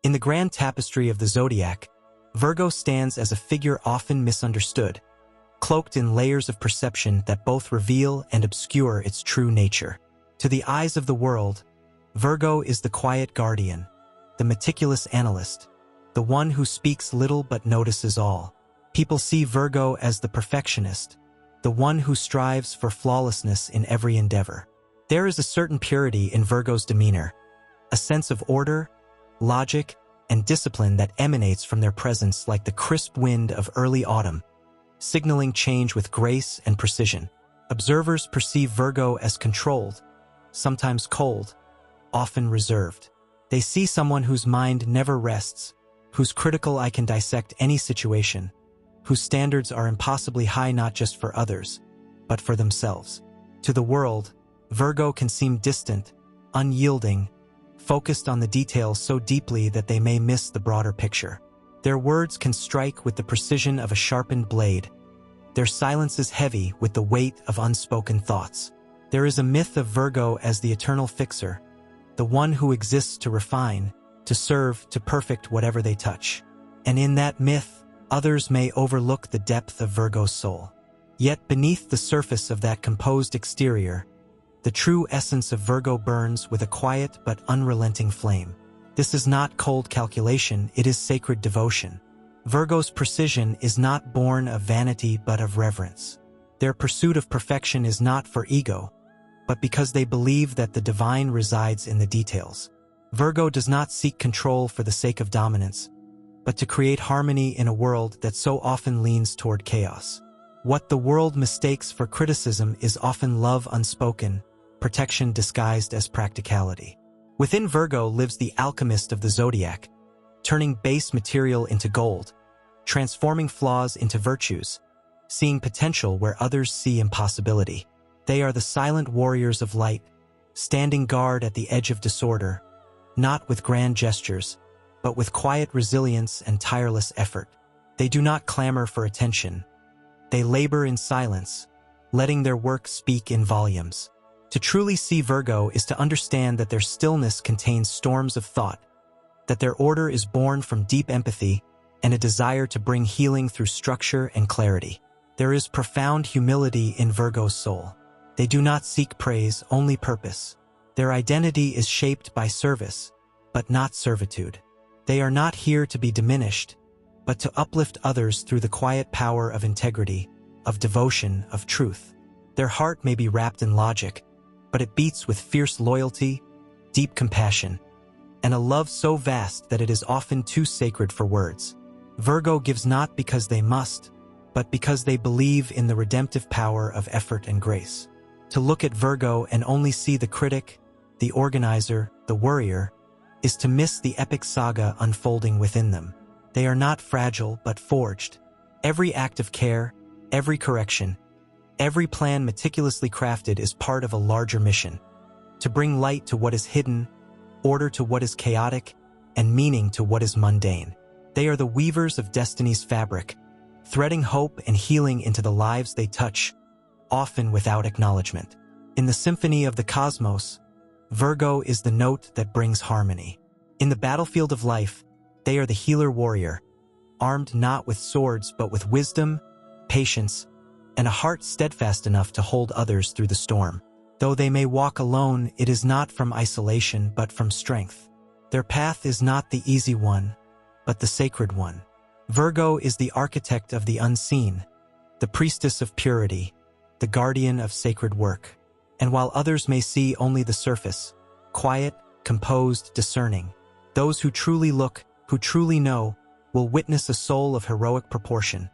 In the grand tapestry of the Zodiac, Virgo stands as a figure often misunderstood, cloaked in layers of perception that both reveal and obscure its true nature. To the eyes of the world, Virgo is the quiet guardian, the meticulous analyst, the one who speaks little but notices all. People see Virgo as the perfectionist, the one who strives for flawlessness in every endeavor. There is a certain purity in Virgo's demeanor, a sense of order, logic, and discipline that emanates from their presence like the crisp wind of early autumn, signaling change with grace and precision. Observers perceive Virgo as controlled, sometimes cold, often reserved. They see someone whose mind never rests, whose critical eye can dissect any situation, whose standards are impossibly high not just for others, but for themselves. To the world, Virgo can seem distant, unyielding, focused on the details so deeply that they may miss the broader picture. Their words can strike with the precision of a sharpened blade. Their silence is heavy with the weight of unspoken thoughts. There is a myth of Virgo as the eternal fixer, the one who exists to refine, to serve, to perfect whatever they touch. And in that myth, others may overlook the depth of Virgo's soul. Yet beneath the surface of that composed exterior, the true essence of Virgo burns with a quiet but unrelenting flame. This is not cold calculation, it is sacred devotion. Virgo's precision is not born of vanity but of reverence. Their pursuit of perfection is not for ego, but because they believe that the divine resides in the details. Virgo does not seek control for the sake of dominance, but to create harmony in a world that so often leans toward chaos. What the world mistakes for criticism is often love unspoken, protection disguised as practicality. Within Virgo lives the alchemist of the Zodiac, turning base material into gold, transforming flaws into virtues, seeing potential where others see impossibility. They are the silent warriors of light, standing guard at the edge of disorder, not with grand gestures, but with quiet resilience and tireless effort. They do not clamor for attention. They labor in silence, letting their work speak in volumes. To truly see Virgo is to understand that their stillness contains storms of thought, that their order is born from deep empathy and a desire to bring healing through structure and clarity. There is profound humility in Virgo's soul. They do not seek praise, only purpose. Their identity is shaped by service, but not servitude. They are not here to be diminished, but to uplift others through the quiet power of integrity, of devotion, of truth. Their heart may be wrapped in logic, but it beats with fierce loyalty, deep compassion, and a love so vast that it is often too sacred for words. Virgo gives not because they must, but because they believe in the redemptive power of effort and grace. To look at Virgo and only see the critic, the organizer, the worrier, is to miss the epic saga unfolding within them. They are not fragile but forged. Every act of care, every correction, every plan meticulously crafted is part of a larger mission, to bring light to what is hidden, order to what is chaotic, and meaning to what is mundane. They are the weavers of destiny's fabric, threading hope and healing into the lives they touch, often without acknowledgement. In the symphony of the cosmos, Virgo is the note that brings harmony. In the battlefield of life, they are the healer warrior, armed not with swords but with wisdom, patience, and a heart steadfast enough to hold others through the storm. Though they may walk alone, it is not from isolation but from strength. Their path is not the easy one, but the sacred one. Virgo is the architect of the unseen, the priestess of purity, the guardian of sacred work. And while others may see only the surface, quiet, composed, discerning, those who truly look, who truly know, will witness a soul of heroic proportion,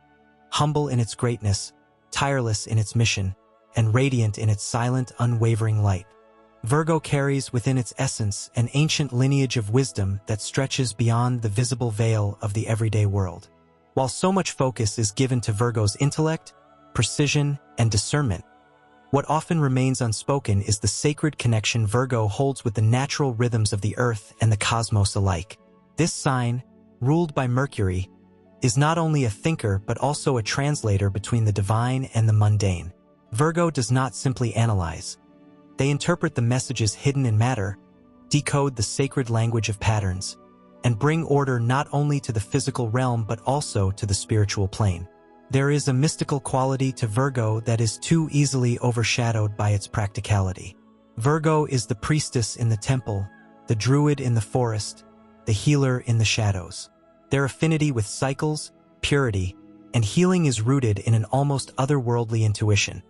humble in its greatness, tireless in its mission, and radiant in its silent, unwavering light. Virgo carries within its essence an ancient lineage of wisdom that stretches beyond the visible veil of the everyday world. While so much focus is given to Virgo's intellect, precision, and discernment, what often remains unspoken is the sacred connection Virgo holds with the natural rhythms of the earth and the cosmos alike. This sign, ruled by Mercury, is not only a thinker but also a translator between the divine and the mundane. Virgo does not simply analyze. They interpret the messages hidden in matter, decode the sacred language of patterns, and bring order not only to the physical realm but also to the spiritual plane. There is a mystical quality to Virgo that is too easily overshadowed by its practicality. Virgo is the priestess in the temple, the druid in the forest, the healer in the shadows. Their affinity with cycles, purity, and healing is rooted in an almost otherworldly intuition,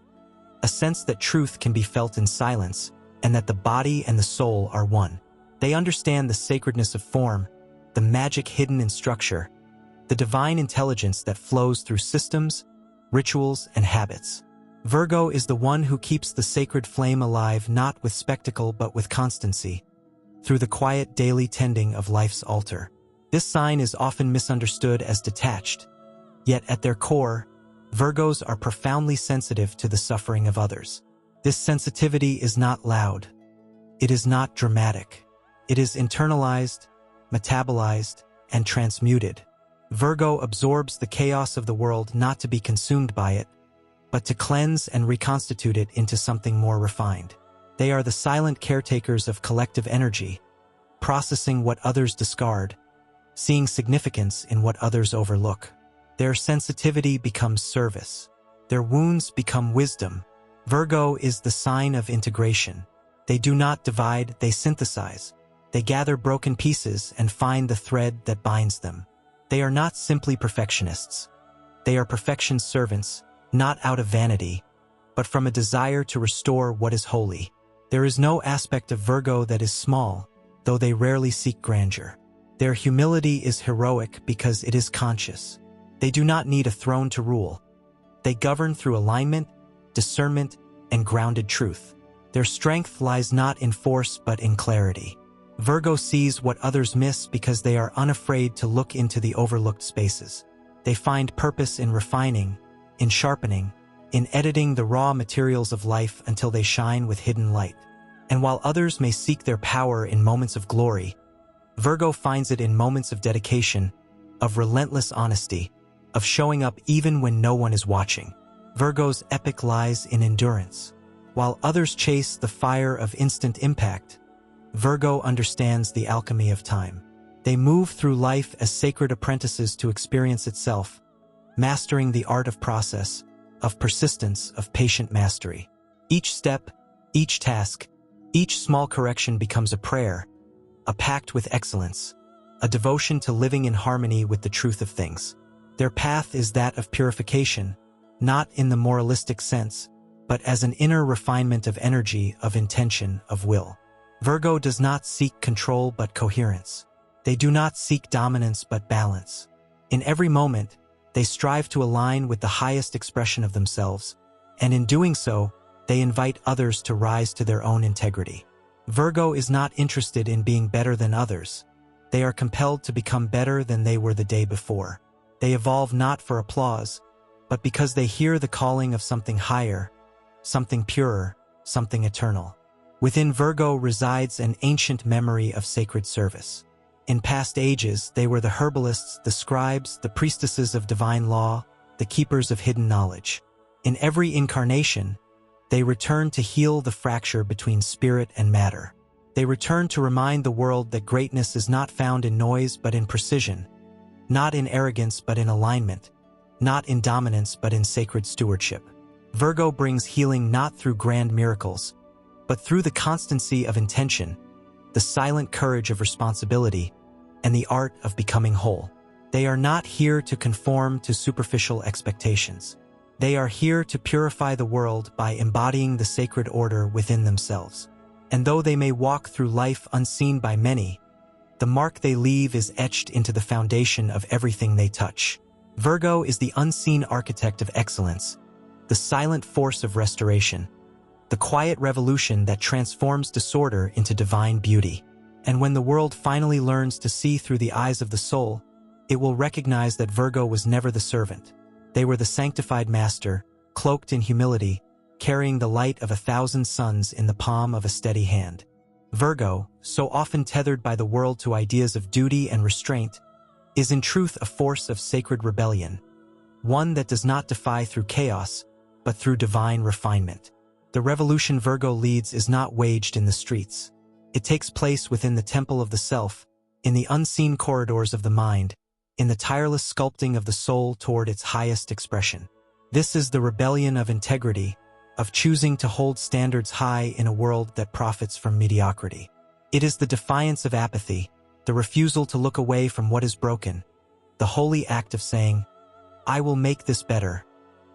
a sense that truth can be felt in silence and that the body and the soul are one. They understand the sacredness of form, the magic hidden in structure, the divine intelligence that flows through systems, rituals, and habits. Virgo is the one who keeps the sacred flame alive not with spectacle but with constancy, through the quiet daily tending of life's altar. This sign is often misunderstood as detached, yet at their core, Virgos are profoundly sensitive to the suffering of others. This sensitivity is not loud. It is not dramatic. It is internalized, metabolized, and transmuted. Virgo absorbs the chaos of the world not to be consumed by it, but to cleanse and reconstitute it into something more refined. They are the silent caretakers of collective energy, processing what others discard, seeing significance in what others overlook. Their sensitivity becomes service. Their wounds become wisdom. Virgo is the sign of integration. They do not divide, they synthesize. They gather broken pieces and find the thread that binds them. They are not simply perfectionists. They are perfection's servants, not out of vanity, but from a desire to restore what is holy. There is no aspect of Virgo that is small, though they rarely seek grandeur. Their humility is heroic because it is conscious. They do not need a throne to rule. They govern through alignment, discernment, and grounded truth. Their strength lies not in force but in clarity. Virgo sees what others miss because they are unafraid to look into the overlooked spaces. They find purpose in refining, in sharpening, in editing the raw materials of life until they shine with hidden light. And while others may seek their power in moments of glory, Virgo finds it in moments of dedication, of relentless honesty, of showing up even when no one is watching. Virgo's epic lies in endurance. While others chase the fire of instant impact, Virgo understands the alchemy of time. They move through life as sacred apprentices to experience itself, mastering the art of process, of persistence, of patient mastery. Each step, each task, each small correction becomes a prayer, a pact with excellence, a devotion to living in harmony with the truth of things. Their path is that of purification, not in the moralistic sense, but as an inner refinement of energy, of intention, of will. Virgo does not seek control but coherence. They do not seek dominance but balance. In every moment, they strive to align with the highest expression of themselves, and in doing so, they invite others to rise to their own integrity. Virgo is not interested in being better than others. They are compelled to become better than they were the day before. They evolve not for applause, but because they hear the calling of something higher, something purer, something eternal. Within Virgo resides an ancient memory of sacred service. In past ages, they were the herbalists, the scribes, the priestesses of divine law, the keepers of hidden knowledge. In every incarnation, they return to heal the fracture between spirit and matter. They return to remind the world that greatness is not found in noise but in precision, not in arrogance but in alignment, not in dominance but in sacred stewardship. Virgo brings healing not through grand miracles, but through the constancy of intention, the silent courage of responsibility, and the art of becoming whole. They are not here to conform to superficial expectations. They are here to purify the world by embodying the sacred order within themselves. And though they may walk through life unseen by many, the mark they leave is etched into the foundation of everything they touch. Virgo is the unseen architect of excellence, the silent force of restoration, the quiet revolution that transforms disorder into divine beauty. And when the world finally learns to see through the eyes of the soul, it will recognize that Virgo was never the servant. They were the sanctified master, cloaked in humility, carrying the light of 1,000 suns in the palm of a steady hand. Virgo, so often tethered by the world to ideas of duty and restraint, is in truth a force of sacred rebellion, one that does not defy through chaos, but through divine refinement. The revolution Virgo leads is not waged in the streets. It takes place within the temple of the self, in the unseen corridors of the mind, in the tireless sculpting of the soul toward its highest expression. This is the rebellion of integrity, of choosing to hold standards high in a world that profits from mediocrity. It is the defiance of apathy, the refusal to look away from what is broken, the holy act of saying, "I will make this better,"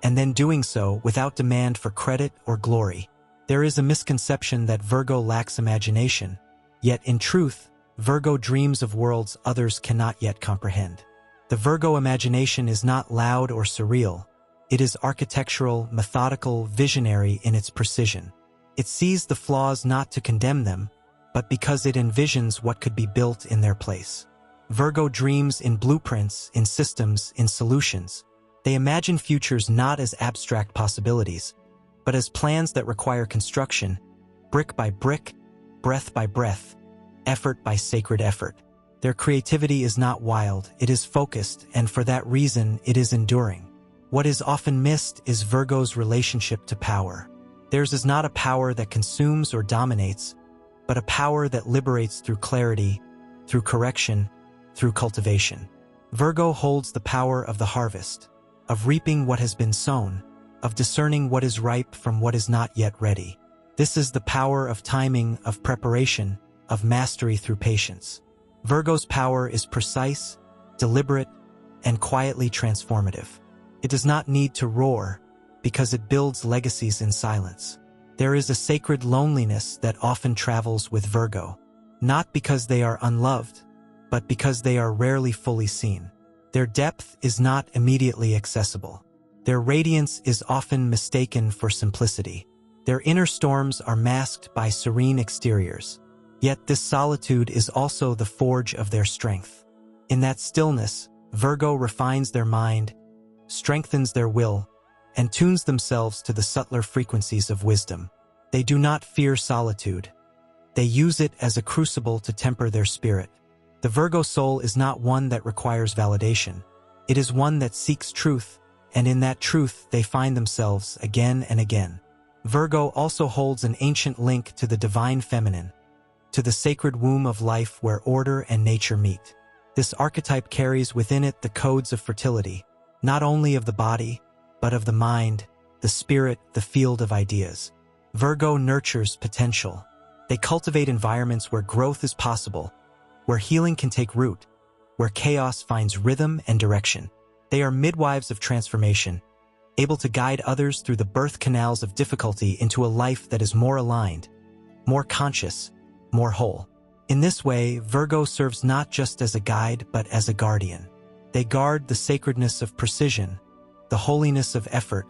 and then doing so without demand for credit or glory. There is a misconception that Virgo lacks imagination, yet in truth, Virgo dreams of worlds others cannot yet comprehend. The Virgo imagination is not loud or surreal. It is architectural, methodical, visionary in its precision. It sees the flaws not to condemn them, but because it envisions what could be built in their place. Virgo dreams in blueprints, in systems, in solutions. They imagine futures not as abstract possibilities, but as plans that require construction, brick by brick, breath by breath, effort by sacred effort. Their creativity is not wild, it is focused, and for that reason it is enduring. What is often missed is Virgo's relationship to power. Theirs is not a power that consumes or dominates, but a power that liberates through clarity, through correction, through cultivation. Virgo holds the power of the harvest, of reaping what has been sown, of discerning what is ripe from what is not yet ready. This is the power of timing, of preparation, of mastery through patience. Virgo's power is precise, deliberate, and quietly transformative. It does not need to roar, because it builds legacies in silence. There is a sacred loneliness that often travels with Virgo, not because they are unloved, but because they are rarely fully seen. Their depth is not immediately accessible. Their radiance is often mistaken for simplicity. Their inner storms are masked by serene exteriors. Yet this solitude is also the forge of their strength. In that stillness, Virgo refines their mind, strengthens their will, and tunes themselves to the subtler frequencies of wisdom. They do not fear solitude. They use it as a crucible to temper their spirit. The Virgo soul is not one that requires validation. It is one that seeks truth, and in that truth they find themselves again and again. Virgo also holds an ancient link to the divine feminine, to the sacred womb of life where order and nature meet. This archetype carries within it the codes of fertility, not only of the body, but of the mind, the spirit, the field of ideas. Virgo nurtures potential. They cultivate environments where growth is possible, where healing can take root, where chaos finds rhythm and direction. They are midwives of transformation, able to guide others through the birth canals of difficulty into a life that is more aligned, more conscious, more whole. In this way, Virgo serves not just as a guide, but as a guardian. They guard the sacredness of precision, the holiness of effort,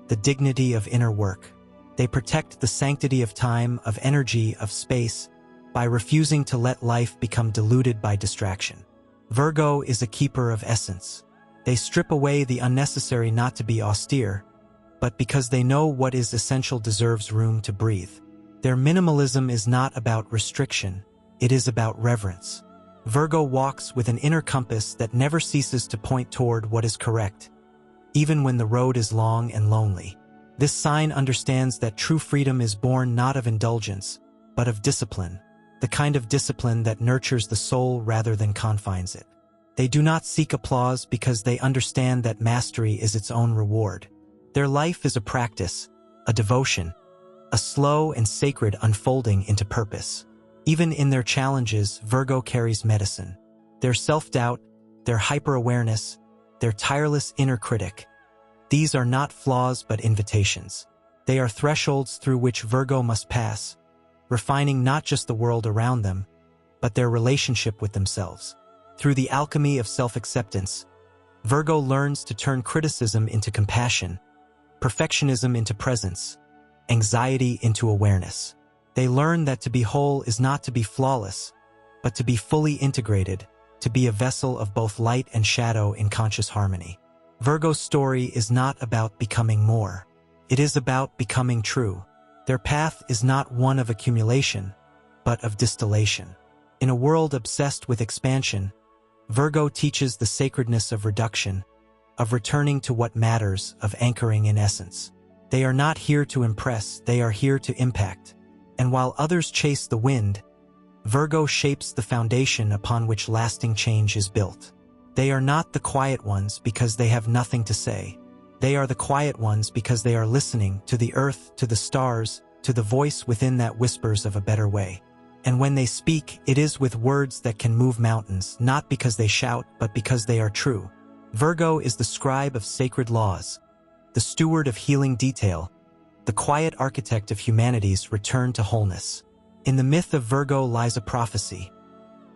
the dignity of inner work. They protect the sanctity of time, of energy, of space, by refusing to let life become diluted by distraction. Virgo is a keeper of essence. They strip away the unnecessary not to be austere, but because they know what is essential deserves room to breathe. Their minimalism is not about restriction, it is about reverence. Virgo walks with an inner compass that never ceases to point toward what is correct, even when the road is long and lonely. This sign understands that true freedom is born not of indulgence, but of discipline, the kind of discipline that nurtures the soul rather than confines it. They do not seek applause because they understand that mastery is its own reward. Their life is a practice, a devotion, a slow and sacred unfolding into purpose. Even in their challenges, Virgo carries medicine. Their self-doubt, their hyper-awareness, their tireless inner critic. These are not flaws but invitations. They are thresholds through which Virgo must pass, refining not just the world around them, but their relationship with themselves. Through the alchemy of self-acceptance, Virgo learns to turn criticism into compassion, perfectionism into presence, anxiety into awareness. They learn that to be whole is not to be flawless, but to be fully integrated, to be a vessel of both light and shadow in conscious harmony. Virgo's story is not about becoming more. It is about becoming true. Their path is not one of accumulation, but of distillation. In a world obsessed with expansion, Virgo teaches the sacredness of reduction, of returning to what matters, of anchoring in essence. They are not here to impress, they are here to impact. And while others chase the wind, Virgo shapes the foundation upon which lasting change is built. They are not the quiet ones because they have nothing to say. They are the quiet ones because they are listening to the earth, to the stars, to the voice within that whispers of a better way. And when they speak, it is with words that can move mountains, not because they shout, but because they are true. Virgo is the scribe of sacred laws, the steward of healing detail, the quiet architect of humanity's return to wholeness. In the myth of Virgo lies a prophecy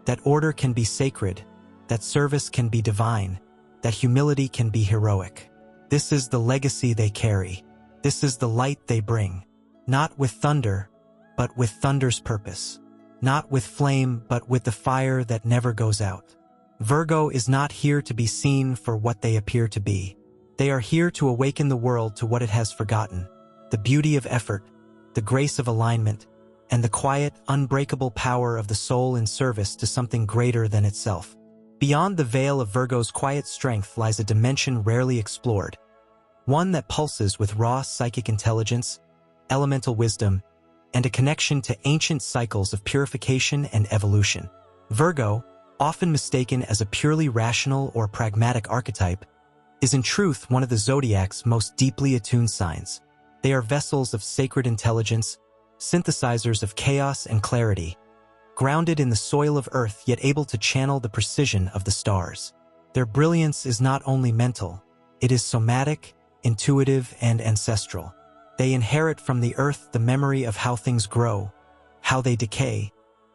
that order can be sacred, that service can be divine, that humility can be heroic. This is the legacy they carry. This is the light they bring. Not with thunder, but with thunder's purpose. Not with flame, but with the fire that never goes out. Virgo is not here to be seen for what they appear to be. They are here to awaken the world to what it has forgotten, the beauty of effort, the grace of alignment, and the quiet, unbreakable power of the soul in service to something greater than itself. Beyond the veil of Virgo's quiet strength lies a dimension rarely explored, one that pulses with raw psychic intelligence, elemental wisdom, and a connection to ancient cycles of purification and evolution. Virgo, often mistaken as a purely rational or pragmatic archetype, is in truth one of the Zodiac's most deeply attuned signs. They are vessels of sacred intelligence, synthesizers of chaos and clarity, grounded in the soil of Earth yet able to channel the precision of the stars. Their brilliance is not only mental, it is somatic, intuitive, and ancestral. They inherit from the Earth the memory of how things grow, how they decay,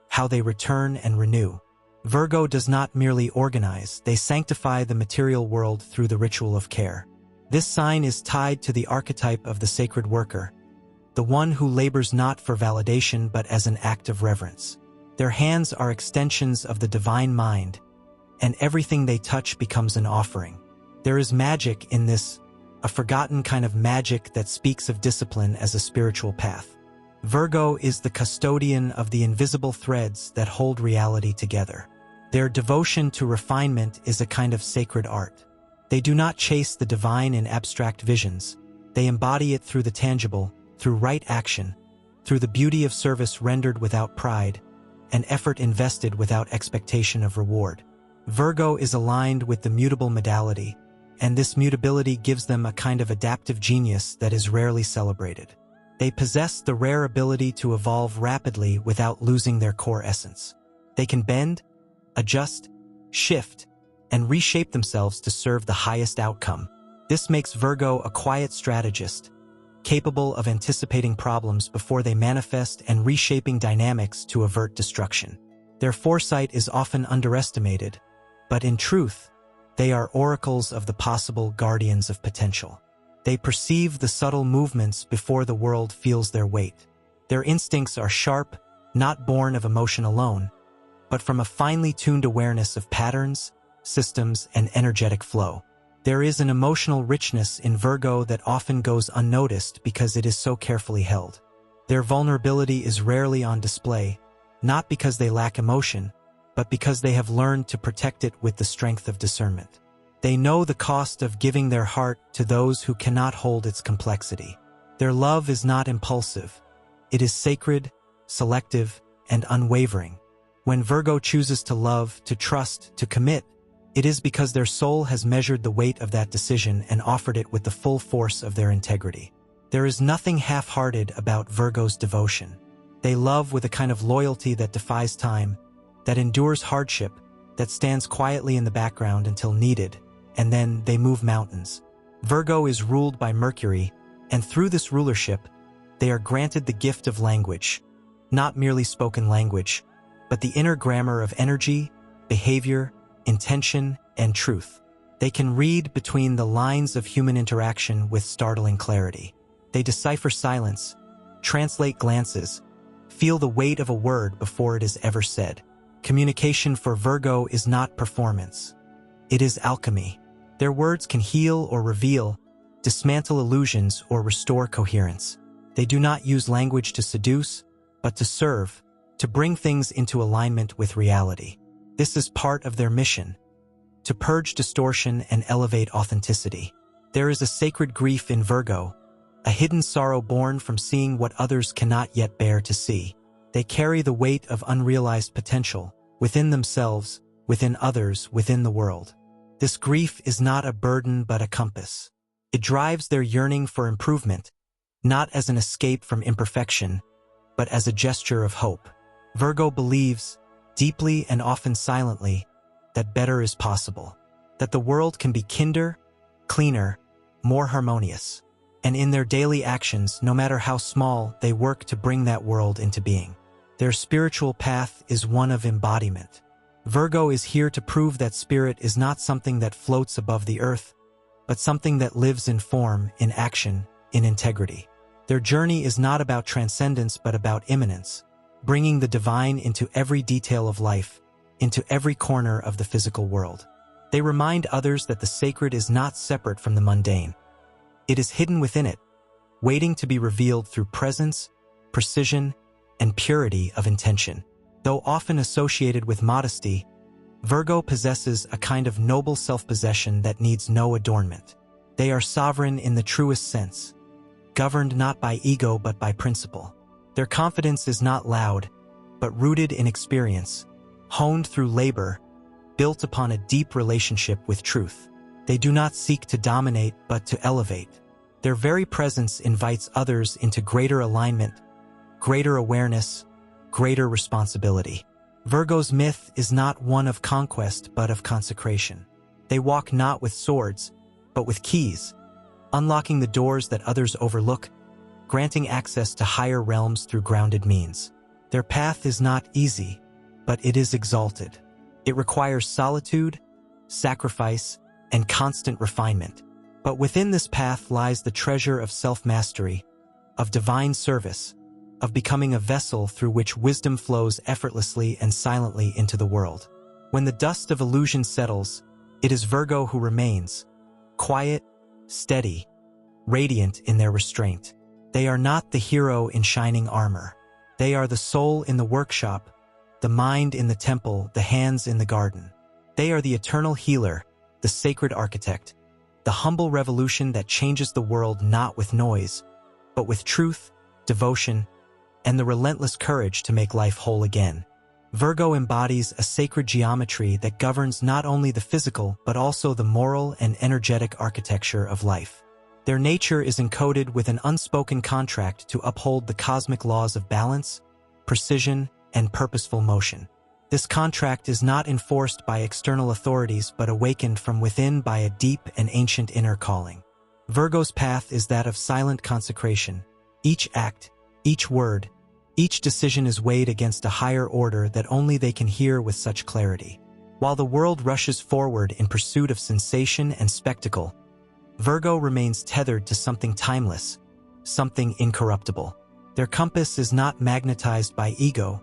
how they return and renew. Virgo does not merely organize, they sanctify the material world through the ritual of care. This sign is tied to the archetype of the sacred worker, the one who labors not for validation but as an act of reverence. Their hands are extensions of the divine mind, and everything they touch becomes an offering. There is magic in this, a forgotten kind of magic that speaks of discipline as a spiritual path. Virgo is the custodian of the invisible threads that hold reality together. Their devotion to refinement is a kind of sacred art. They do not chase the divine in abstract visions. They embody it through the tangible, through right action, through the beauty of service rendered without pride, and effort invested without expectation of reward. Virgo is aligned with the mutable modality, and this mutability gives them a kind of adaptive genius that is rarely celebrated. They possess the rare ability to evolve rapidly without losing their core essence. They can bend, adjust, shift, and reshape themselves to serve the highest outcome. This makes Virgo a quiet strategist, capable of anticipating problems before they manifest and reshaping dynamics to avert destruction. Their foresight is often underestimated, but in truth, they are oracles of the possible, guardians of potential. They perceive the subtle movements before the world feels their weight. Their instincts are sharp, not born of emotion alone, but from a finely tuned awareness of patterns, systems, and energetic flow. There is an emotional richness in Virgo that often goes unnoticed because it is so carefully held. Their vulnerability is rarely on display, not because they lack emotion, but because they have learned to protect it with the strength of discernment. They know the cost of giving their heart to those who cannot hold its complexity. Their love is not impulsive. It is sacred, selective, and unwavering. When Virgo chooses to love, to trust, to commit, it is because their soul has measured the weight of that decision and offered it with the full force of their integrity. There is nothing half-hearted about Virgo's devotion. They love with a kind of loyalty that defies time, that endures hardship, that stands quietly in the background until needed, and then they move mountains. Virgo is ruled by Mercury, and through this rulership, they are granted the gift of language, not merely spoken language, but the inner grammar of energy, behavior, intention, and truth. They can read between the lines of human interaction with startling clarity. They decipher silence, translate glances, feel the weight of a word before it is ever said. Communication for Virgo is not performance. It is alchemy. Their words can heal or reveal, dismantle illusions or restore coherence. They do not use language to seduce, but to serve, to bring things into alignment with reality. This is part of their mission, to purge distortion and elevate authenticity. There is a sacred grief in Virgo, a hidden sorrow born from seeing what others cannot yet bear to see. They carry the weight of unrealized potential, within themselves, within others, within the world. This grief is not a burden but a compass. It drives their yearning for improvement, not as an escape from imperfection, but as a gesture of hope. Virgo believes, deeply and often silently, that better is possible, that the world can be kinder, cleaner, more harmonious. And in their daily actions, no matter how small, they work to bring that world into being. Their spiritual path is one of embodiment. Virgo is here to prove that spirit is not something that floats above the earth, but something that lives in form, in action, in integrity. Their journey is not about transcendence but about immanence, bringing the divine into every detail of life, into every corner of the physical world. They remind others that the sacred is not separate from the mundane. It is hidden within it, waiting to be revealed through presence, precision, and purity of intention. Though often associated with modesty, Virgo possesses a kind of noble self-possession that needs no adornment. They are sovereign in the truest sense, governed not by ego but by principle. Their confidence is not loud, but rooted in experience, honed through labor, built upon a deep relationship with truth. They do not seek to dominate but to elevate. Their very presence invites others into greater alignment, greater awareness, greater responsibility. Virgo's myth is not one of conquest but of consecration. They walk not with swords, but with keys, unlocking the doors that others overlook, granting access to higher realms through grounded means. Their path is not easy, but it is exalted. It requires solitude, sacrifice, and constant refinement. But within this path lies the treasure of self-mastery, of divine service, of becoming a vessel through which wisdom flows effortlessly and silently into the world. When the dust of illusion settles, it is Virgo who remains, quiet, steady, radiant in their restraint. They are not the hero in shining armor. They are the soul in the workshop, the mind in the temple, the hands in the garden. They are the eternal healer, the sacred architect, the humble revolution that changes the world not with noise, but with truth, devotion, and the relentless courage to make life whole again. Virgo embodies a sacred geometry that governs not only the physical but also the moral and energetic architecture of life. Their nature is encoded with an unspoken contract to uphold the cosmic laws of balance, precision, and purposeful motion. This contract is not enforced by external authorities but awakened from within by a deep and ancient inner calling. Virgo's path is that of silent consecration. Each act, each word, each decision is weighed against a higher order that only they can hear with such clarity. While the world rushes forward in pursuit of sensation and spectacle, Virgo remains tethered to something timeless, something incorruptible. Their compass is not magnetized by ego,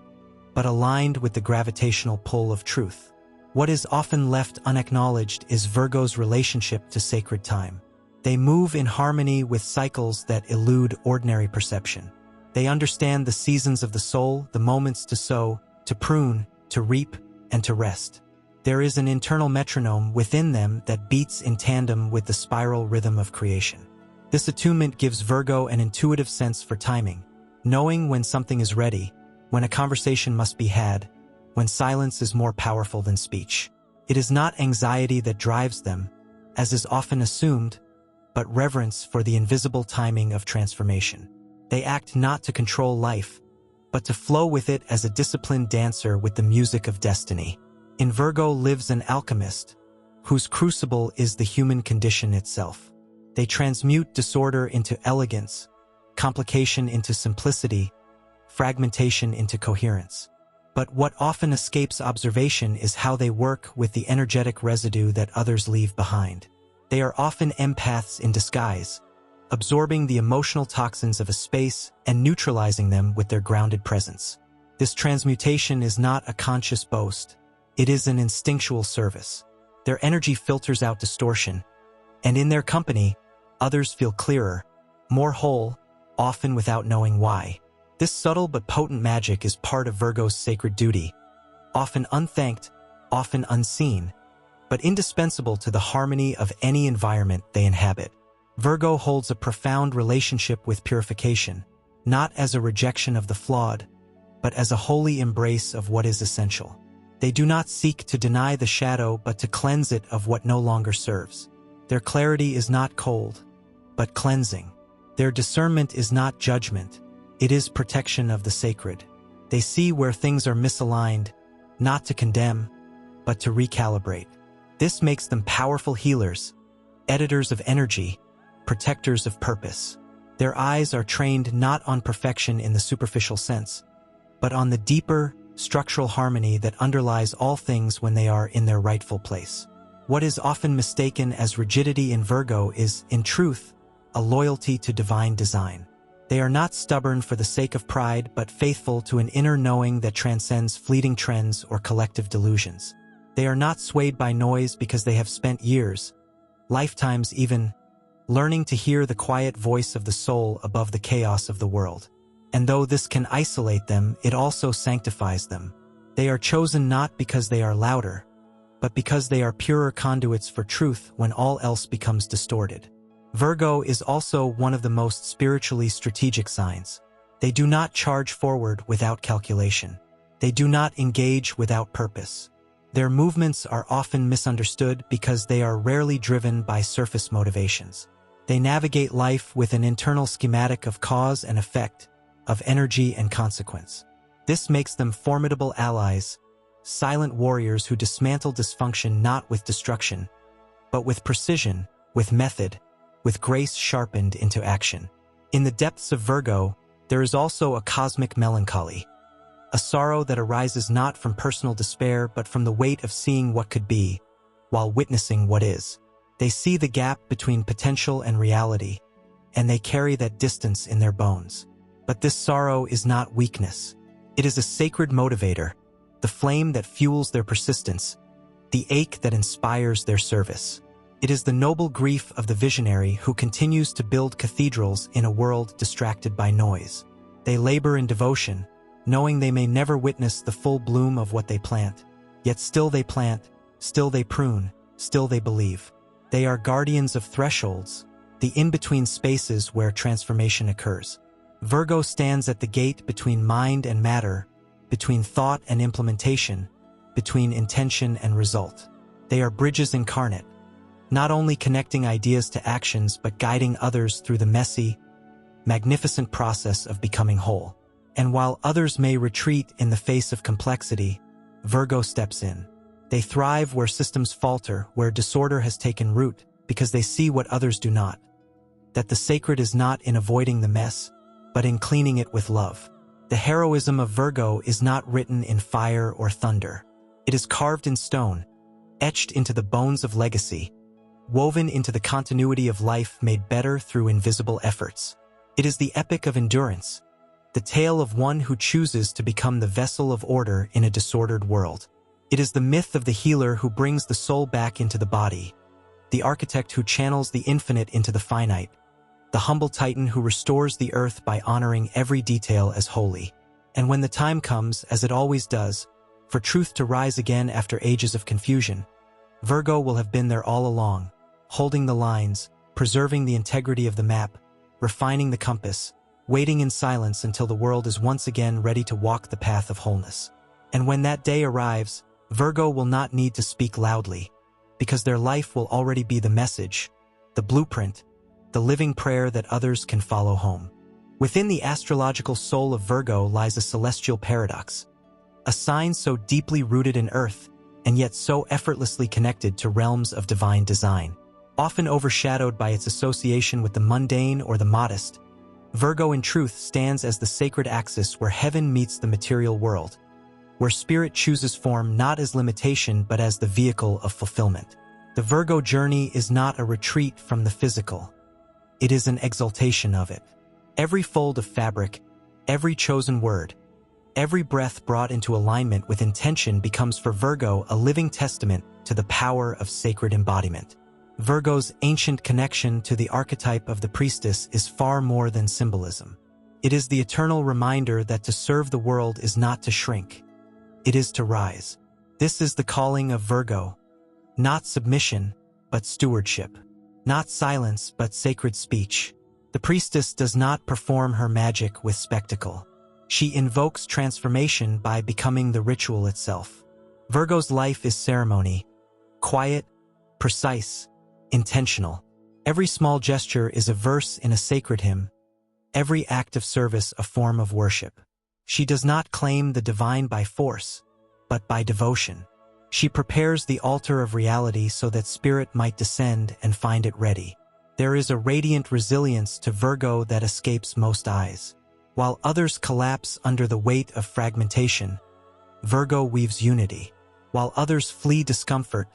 but aligned with the gravitational pull of truth. What is often left unacknowledged is Virgo's relationship to sacred time. They move in harmony with cycles that elude ordinary perception. They understand the seasons of the soul, the moments to sow, to prune, to reap, and to rest. There is an internal metronome within them that beats in tandem with the spiral rhythm of creation. This attunement gives Virgo an intuitive sense for timing, knowing when something is ready, when a conversation must be had, when silence is more powerful than speech. It is not anxiety that drives them, as is often assumed, but reverence for the invisible timing of transformation. They act not to control life, but to flow with it as a disciplined dancer with the music of destiny. In Virgo lives an alchemist, whose crucible is the human condition itself. They transmute disorder into elegance, complication into simplicity, fragmentation into coherence. But what often escapes observation is how they work with the energetic residue that others leave behind. They are often empaths in disguise, absorbing the emotional toxins of a space and neutralizing them with their grounded presence. This transmutation is not a conscious boast, it is an instinctual service. Their energy filters out distortion, and in their company, others feel clearer, more whole, often without knowing why. This subtle but potent magic is part of Virgo's sacred duty, often unthanked, often unseen, but indispensable to the harmony of any environment they inhabit. Virgo holds a profound relationship with purification, not as a rejection of the flawed, but as a holy embrace of what is essential. They do not seek to deny the shadow but to cleanse it of what no longer serves. Their clarity is not cold, but cleansing. Their discernment is not judgment, it is protection of the sacred. They see where things are misaligned, not to condemn, but to recalibrate. This makes them powerful healers, editors of energy, protectors of purpose. Their eyes are trained not on perfection in the superficial sense, but on the deeper, structural harmony that underlies all things when they are in their rightful place. What is often mistaken as rigidity in Virgo is, in truth, a loyalty to divine design. They are not stubborn for the sake of pride, but faithful to an inner knowing that transcends fleeting trends or collective delusions. They are not swayed by noise because they have spent years, lifetimes even, learning to hear the quiet voice of the soul above the chaos of the world. And though this can isolate them, it also sanctifies them. They are chosen not because they are louder, but because they are purer conduits for truth when all else becomes distorted. Virgo is also one of the most spiritually strategic signs. They do not charge forward without calculation. They do not engage without purpose. Their movements are often misunderstood because they are rarely driven by surface motivations. They navigate life with an internal schematic of cause and effect, of energy and consequence. This makes them formidable allies, silent warriors who dismantle dysfunction not with destruction, but with precision, with method, with grace sharpened into action. In the depths of Virgo, there is also a cosmic melancholy, a sorrow that arises not from personal despair but from the weight of seeing what could be, while witnessing what is. They see the gap between potential and reality, and they carry that distance in their bones. But this sorrow is not weakness. It is a sacred motivator, the flame that fuels their persistence, the ache that inspires their service. It is the noble grief of the visionary who continues to build cathedrals in a world distracted by noise. They labor in devotion, knowing they may never witness the full bloom of what they plant. Yet still they plant, still they prune, still they believe. They are guardians of thresholds, the in-between spaces where transformation occurs. Virgo stands at the gate between mind and matter, between thought and implementation, between intention and result. They are bridges incarnate, not only connecting ideas to actions but guiding others through the messy, magnificent process of becoming whole. And while others may retreat in the face of complexity, Virgo steps in. They thrive where systems falter, where disorder has taken root, because they see what others do not. That the sacred is not in avoiding the mess, but in cleaning it with love. The heroism of Virgo is not written in fire or thunder. It is carved in stone, etched into the bones of legacy, woven into the continuity of life made better through invisible efforts. It is the epic of endurance, the tale of one who chooses to become the vessel of order in a disordered world. It is the myth of the healer who brings the soul back into the body, the architect who channels the infinite into the finite, the humble titan who restores the earth by honoring every detail as holy. And when the time comes, as it always does, for truth to rise again after ages of confusion, Virgo will have been there all along, holding the lines, preserving the integrity of the map, refining the compass, waiting in silence until the world is once again ready to walk the path of wholeness. And when that day arrives, Virgo will not need to speak loudly, because their life will already be the message, the blueprint, the living prayer that others can follow home. Within the astrological soul of Virgo lies a celestial paradox, a sign so deeply rooted in earth, and yet so effortlessly connected to realms of divine design. Often overshadowed by its association with the mundane or the modest, Virgo in truth stands as the sacred axis where heaven meets the material world, where spirit chooses form not as limitation but as the vehicle of fulfillment. The Virgo journey is not a retreat from the physical. It is an exaltation of it. Every fold of fabric, every chosen word, every breath brought into alignment with intention becomes for Virgo a living testament to the power of sacred embodiment. Virgo's ancient connection to the archetype of the priestess is far more than symbolism. It is the eternal reminder that to serve the world is not to shrink. It is to rise. This is the calling of Virgo. Not submission, but stewardship. Not silence, but sacred speech. The priestess does not perform her magic with spectacle. She invokes transformation by becoming the ritual itself. Virgo's life is ceremony, quiet, precise, intentional. Every small gesture is a verse in a sacred hymn, every act of service a form of worship. She does not claim the divine by force, but by devotion. She prepares the altar of reality so that spirit might descend and find it ready. There is a radiant resilience to Virgo that escapes most eyes. While others collapse under the weight of fragmentation, Virgo weaves unity. While others flee discomfort,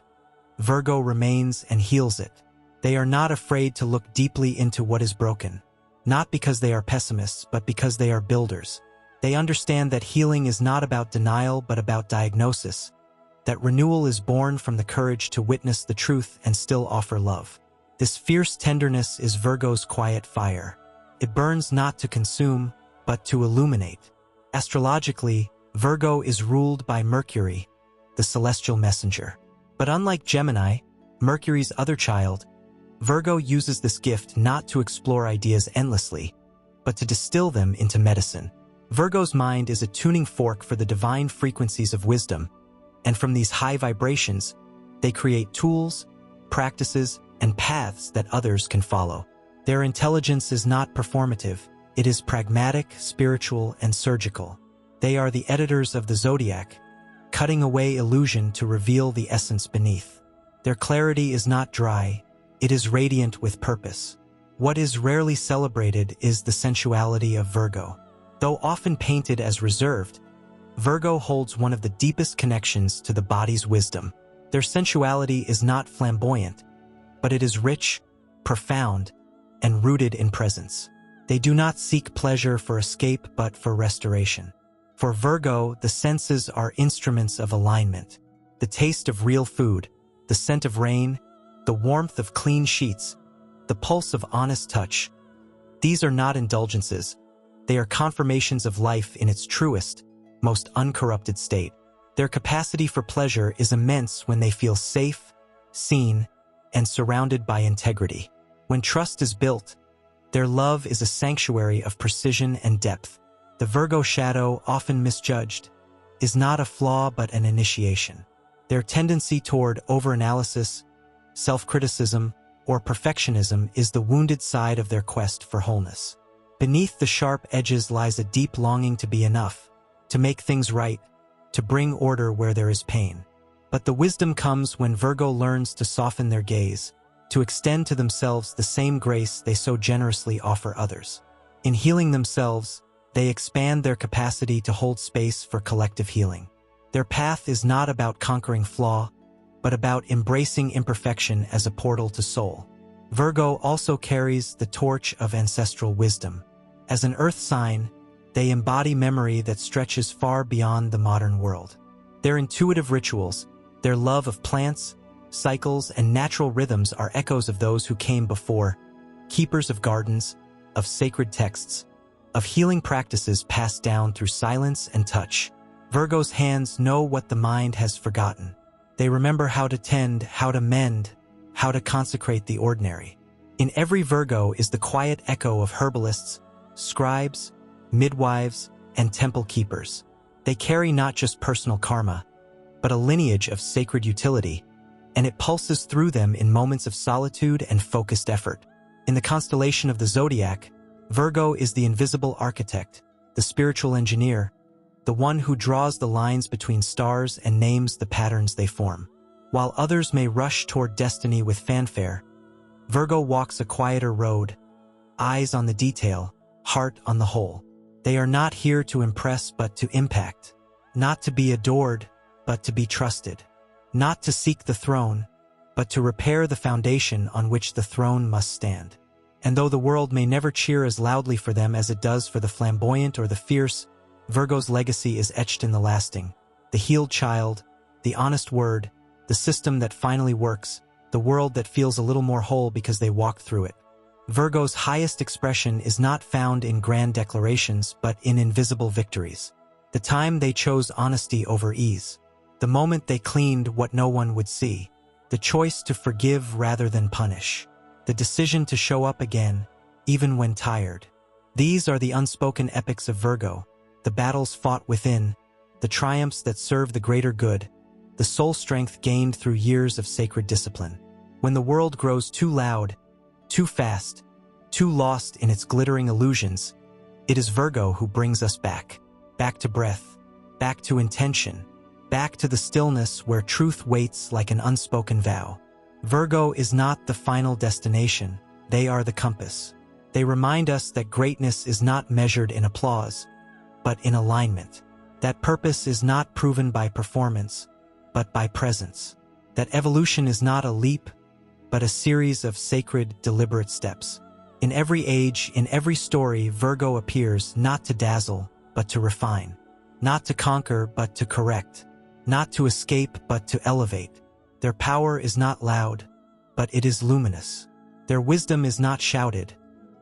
Virgo remains and heals it. They are not afraid to look deeply into what is broken, not because they are pessimists, but because they are builders. They understand that healing is not about denial but about diagnosis, that renewal is born from the courage to witness the truth and still offer love. This fierce tenderness is Virgo's quiet fire. It burns not to consume, but to illuminate. Astrologically, Virgo is ruled by Mercury, the celestial messenger. But unlike Gemini, Mercury's other child, Virgo uses this gift not to explore ideas endlessly, but to distill them into medicine. Virgo's mind is a tuning fork for the divine frequencies of wisdom, and from these high vibrations, they create tools, practices, and paths that others can follow. Their intelligence is not performative, it is pragmatic, spiritual, and surgical. They are the editors of the Zodiac, cutting away illusion to reveal the essence beneath. Their clarity is not dry, it is radiant with purpose. What is rarely celebrated is the sensuality of Virgo. Though often painted as reserved, Virgo holds one of the deepest connections to the body's wisdom. Their sensuality is not flamboyant, but it is rich, profound, and rooted in presence. They do not seek pleasure for escape but for restoration. For Virgo, the senses are instruments of alignment. The taste of real food, the scent of rain, the warmth of clean sheets, the pulse of honest touch. These are not indulgences. They are confirmations of life in its truest, most uncorrupted state. Their capacity for pleasure is immense when they feel safe, seen, and surrounded by integrity. When trust is built, their love is a sanctuary of precision and depth. The Virgo shadow, often misjudged, is not a flaw but an initiation. Their tendency toward overanalysis, self-criticism, or perfectionism is the wounded side of their quest for wholeness. Beneath the sharp edges lies a deep longing to be enough, to make things right, to bring order where there is pain. But the wisdom comes when Virgo learns to soften their gaze, to extend to themselves the same grace they so generously offer others. In healing themselves, they expand their capacity to hold space for collective healing. Their path is not about conquering flaw, but about embracing imperfection as a portal to soul. Virgo also carries the torch of ancestral wisdom. As an earth sign, they embody memory that stretches far beyond the modern world. Their intuitive rituals, their love of plants, cycles, and natural rhythms are echoes of those who came before, keepers of gardens, of sacred texts, of healing practices passed down through silence and touch. Virgo's hands know what the mind has forgotten. They remember how to tend, how to mend, how to consecrate the ordinary. In every Virgo is the quiet echo of herbalists, scribes, midwives, and temple keepers. They carry not just personal karma, but a lineage of sacred utility, and it pulses through them in moments of solitude and focused effort. In the constellation of the Zodiac, Virgo is the invisible architect, the spiritual engineer, the one who draws the lines between stars and names the patterns they form. While others may rush toward destiny with fanfare, Virgo walks a quieter road, eyes on the detail, heart on the whole. They are not here to impress but to impact, not to be adored but to be trusted, not to seek the throne, but to repair the foundation on which the throne must stand. And though the world may never cheer as loudly for them as it does for the flamboyant or the fierce, Virgo's legacy is etched in the lasting. The healed child, the honest word, the system that finally works, the world that feels a little more whole because they walked through it. Virgo's highest expression is not found in grand declarations but in invisible victories. The time they chose honesty over ease. The moment they cleaned what no one would see. The choice to forgive rather than punish. The decision to show up again, even when tired. These are the unspoken epics of Virgo, the battles fought within, the triumphs that serve the greater good, the soul strength gained through years of sacred discipline. When the world grows too loud, too fast, too lost in its glittering illusions, it is Virgo who brings us back. Back to breath, back to intention, back to the stillness where truth waits like an unspoken vow. Virgo is not the final destination, they are the compass. They remind us that greatness is not measured in applause, but in alignment. That purpose is not proven by performance, but by presence. That evolution is not a leap, but a series of sacred, deliberate steps. In every age, in every story, Virgo appears not to dazzle, but to refine. Not to conquer, but to correct. Not to escape, but to elevate. Their power is not loud, but it is luminous. Their wisdom is not shouted,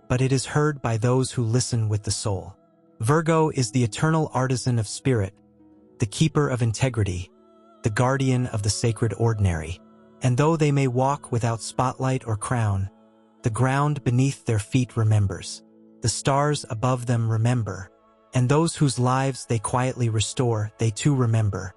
but it is heard by those who listen with the soul. Virgo is the eternal artisan of spirit, the keeper of integrity, the guardian of the sacred ordinary. And though they may walk without spotlight or crown, the ground beneath their feet remembers. The stars above them remember. And those whose lives they quietly restore, they too remember.